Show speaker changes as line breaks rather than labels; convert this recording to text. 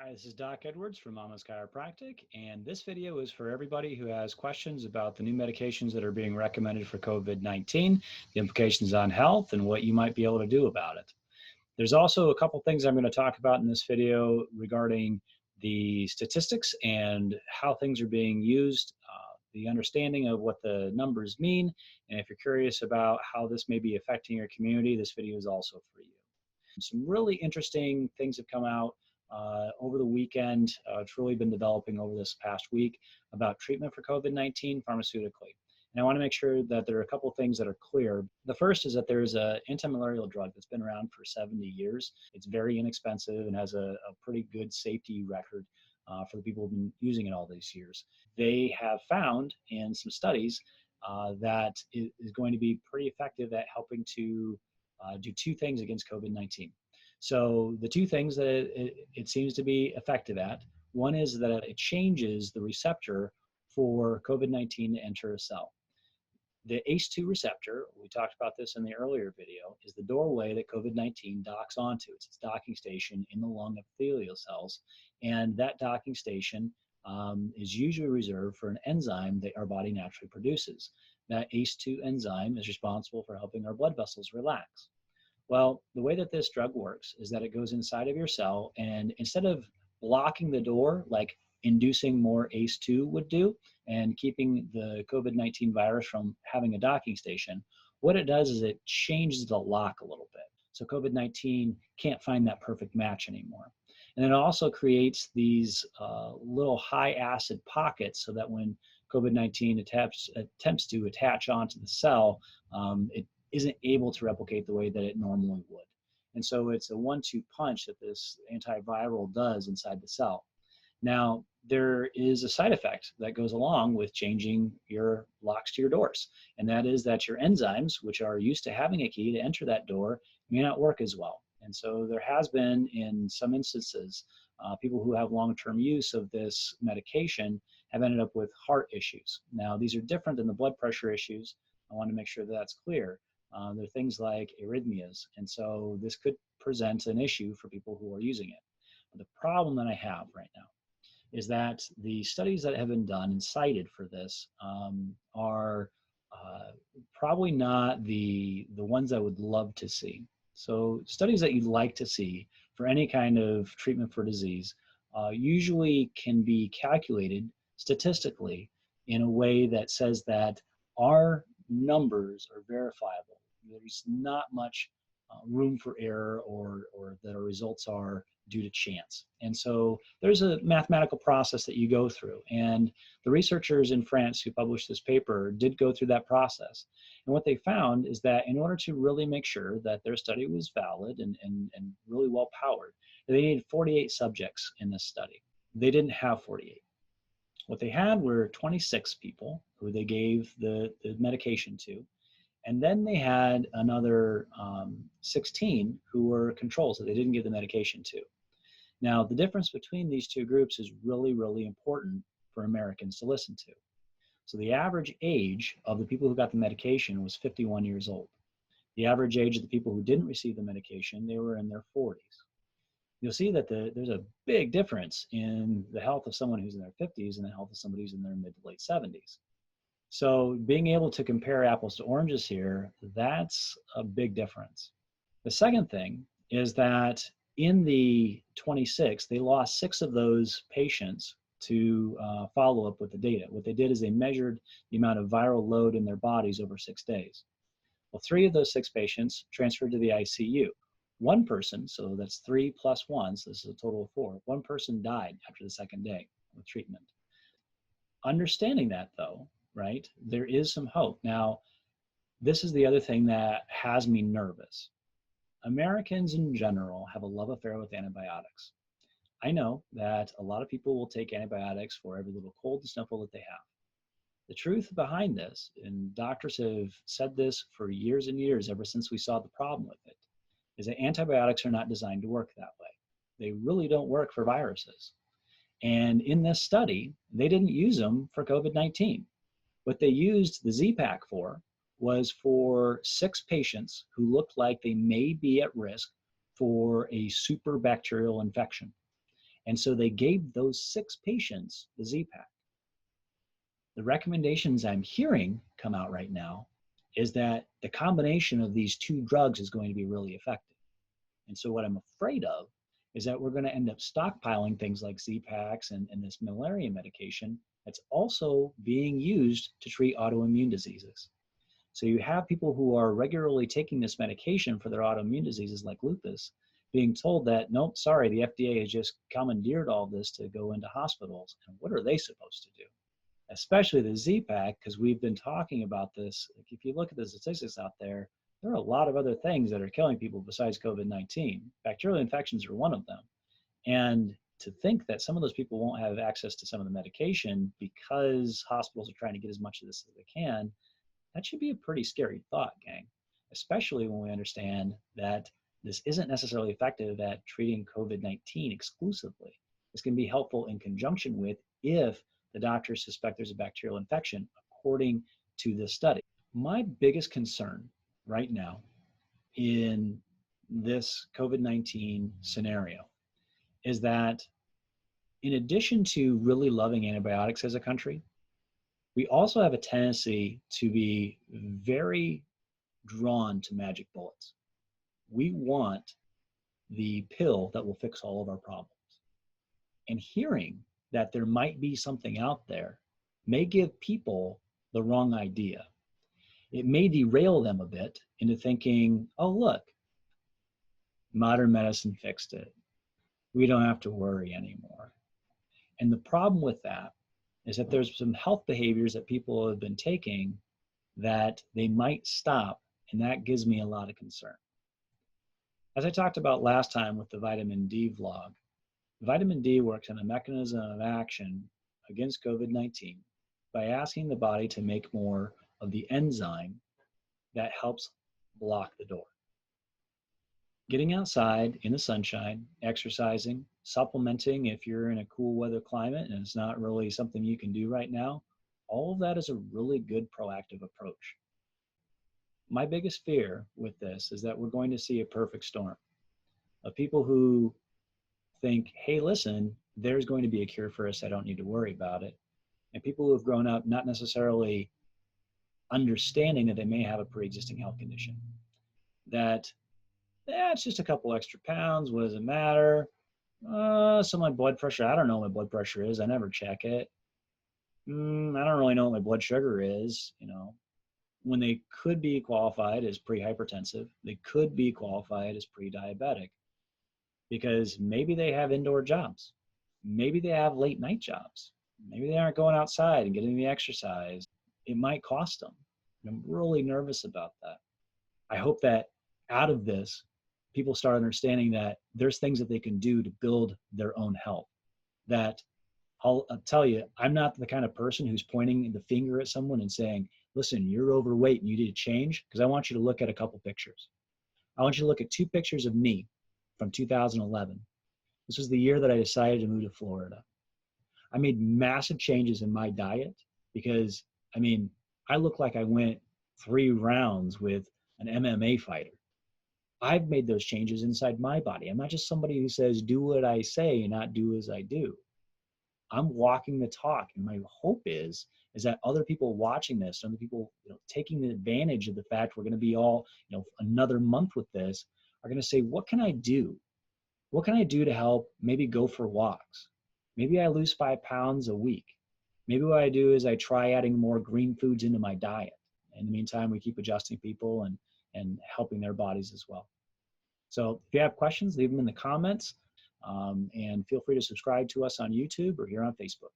Hi, this is Doc Edwards from Mama's Chiropractic, and this video is for everybody who has questions about the new medications that are being recommended for COVID-19, the implications on health, and what you might be able to do about it. There's also a couple things I'm going to talk about in this video regarding the statistics and how things are being used, the understanding of what the numbers mean, and if you're curious about how this may be affecting your community, this video is also for you. Some really interesting things have come out over the weekend. It's really been developing over this past week about treatment for COVID-19 pharmaceutically. And I want to make sure that there are a couple of things that are clear. The first is that there's an anti-malarial drug that's been around for 70 years. It's very inexpensive and has a pretty good safety record for the people who've been using it all these years. They have found in some studies that it is going to be pretty effective at helping to do two things against COVID-19. So the two things that it seems to be effective at, one is that it changes the receptor for COVID-19 to enter a cell. The ACE2 receptor, we talked about this in the earlier video, is the doorway that COVID-19 docks onto. It's its docking station in the lung epithelial cells, and that docking station is usually reserved for an enzyme that our body naturally produces. That ACE2 enzyme is responsible for helping our blood vessels relax. Well, the way that this drug works is that it goes inside of your cell, and instead of blocking the door like inducing more ACE2 would do and keeping the COVID-19 virus from having a docking station, what it does is it changes the lock a little bit. So COVID-19 can't find that perfect match anymore. And it also creates these little high acid pockets so that when COVID-19 attempts to attach onto the cell, it isn't able to replicate the way that it normally would. And so it's a 1-2 punch that this antiviral does inside the cell. Now, there is a side effect that goes along with changing your locks to your doors, and that is that your enzymes, which are used to having a key to enter that door, may not work as well. And so there has been, in some instances, people who have long-term use of this medication have ended up with heart issues. Now, these are different than the blood pressure issues. I want to make sure that that's clear. There are things like arrhythmias, and so this could present an issue for people who are using it. But the problem that I have right now is that the studies that have been done and cited for this are probably not the ones I would love to see. So studies that you'd like to see for any kind of treatment for disease usually can be calculated statistically in a way that says that our numbers are verifiable. There's not much room for error or that our results are due to chance. And so there's a mathematical process that you go through. And the researchers in France who published this paper did go through that process. And what they found is that in order to really make sure that their study was valid and really well powered, they needed 48 subjects in this study. They didn't have 48. What they had were 26 people who they gave the medication to, and then they had another 16 who were controls that they didn't give the medication to. Now, the difference between these two groups is really, really important for Americans to listen to. So the average age of the people who got the medication was 51 years old. The average age of the people who didn't receive the medication, they were in their 40s. You'll see that there's a big difference in the health of someone who's in their 50s and the health of somebody who's in their mid to late 70s. So being able to compare apples to oranges here, that's a big difference. The second thing is that in the 26, they lost 6 of those patients to follow up with the data. What they did is they measured the amount of viral load in their bodies over 6 days. Well, 3 of those 6 patients transferred to the ICU. One person, so that's 3 plus 1, so this is a total of 4. One person died after the second day of treatment. Understanding that though, right, there is some hope. Now, this is the other thing that has me nervous. Americans in general have a love affair with antibiotics. I know that a lot of people will take antibiotics for every little cold and sniffle that they have. The truth behind this, and doctors have said this for years and years, ever since we saw the problem with it, is that antibiotics are not designed to work that way. They really don't work for viruses. And in this study, they didn't use them for COVID-19. What they used the Z-Pak for was for 6 patients who looked like they may be at risk for a super bacterial infection. And so they gave those 6 patients the Z-Pak. The recommendations I'm hearing come out right now is that the combination of these 2 drugs is going to be really effective. And so what I'm afraid of is that we're going to end up stockpiling things like Z-Paks and this malaria medication that's also being used to treat autoimmune diseases. So you have people who are regularly taking this medication for their autoimmune diseases like lupus being told that, nope, sorry, the FDA has just commandeered all this to go into hospitals. And what are they supposed to do? Especially the Z-Pak, because we've been talking about this. If you look at the statistics out there, there are a lot of other things that are killing people besides COVID-19. Bacterial infections are one of them. And to think that some of those people won't have access to some of the medication because hospitals are trying to get as much of this as they can, that should be a pretty scary thought, gang, especially when we understand that this isn't necessarily effective at treating COVID-19 exclusively. This can be helpful in conjunction with if the doctors suspect there's a bacterial infection, according to this study. My biggest concern right now in this COVID-19 scenario is that in addition to really loving antibiotics as a country, we also have a tendency to be very drawn to magic bullets. We want the pill that will fix all of our problems. And hearing that there might be something out there may give people the wrong idea. It may derail them a bit into thinking, oh, look, modern medicine fixed it. We don't have to worry anymore. And the problem with that is that there's some health behaviors that people have been taking that they might stop, and that gives me a lot of concern. As I talked about last time with the vitamin D vlog, vitamin D works on a mechanism of action against COVID-19 by asking the body to make more of the enzyme that helps block the door. Getting outside in the sunshine, exercising, supplementing if you're in a cool weather climate and it's not really something you can do right now, all of that is a really good proactive approach. My biggest fear with this is that we're going to see a perfect storm of people who think, hey, listen, there's going to be a cure for us, I don't need to worry about it. And people who have grown up not necessarily understanding that they may have a pre-existing health condition. That, it's just a couple extra pounds, what does it matter? So my blood pressure, I don't know what my blood pressure is, I never check it. I don't really know what my blood sugar is, when they could be qualified as pre-hypertensive, they could be qualified as pre-diabetic, because maybe they have indoor jobs. Maybe they have late night jobs. Maybe they aren't going outside and getting the exercise. It might cost them. I'm really nervous about that. I hope that out of this, people start understanding that there's things that they can do to build their own health. That I'll tell you, I'm not the kind of person who's pointing the finger at someone and saying, listen, you're overweight and you need to change, because I want you to look at a couple pictures. I want you to look at 2 pictures of me from 2011. This was the year that I decided to move to Florida. I made massive changes in my diet because, I look like I went 3 rounds with an MMA fighter. I've made those changes inside my body. I'm not just somebody who says, do what I say and not do as I do. I'm walking the talk. And my hope is that other people watching this, other people taking advantage of the fact we're going to be all, another month with this, are going to say, what can I do? What can I do to help maybe go for walks? Maybe I lose 5 pounds a week. Maybe what I do is I try adding more green foods into my diet. In the meantime, we keep adjusting people and helping their bodies as well. So if you have questions, leave them in the comments, and feel free to subscribe to us on YouTube or here on Facebook.